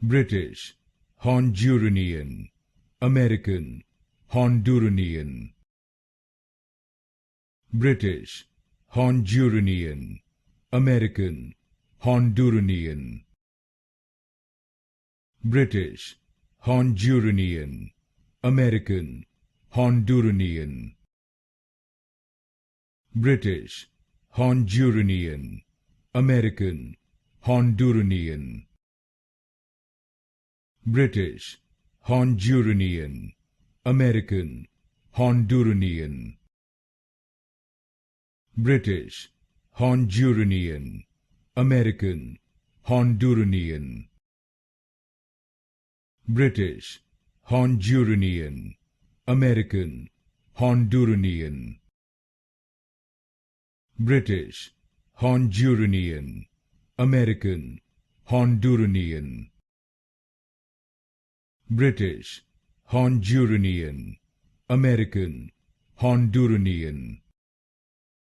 British, Honduranean, American, Honduranean. British, Honduranean, American, Honduranean. British, Honduranean, American, Honduranean. British, Honduranean, American, Honduranean. British, Honduranean, American, Honduranean. British, Honduranean, American, Honduranean. British, Honduranean, American, Honduranean. British, Honduranean, American, Honduranean. British, Honduranean, American, Honduranean.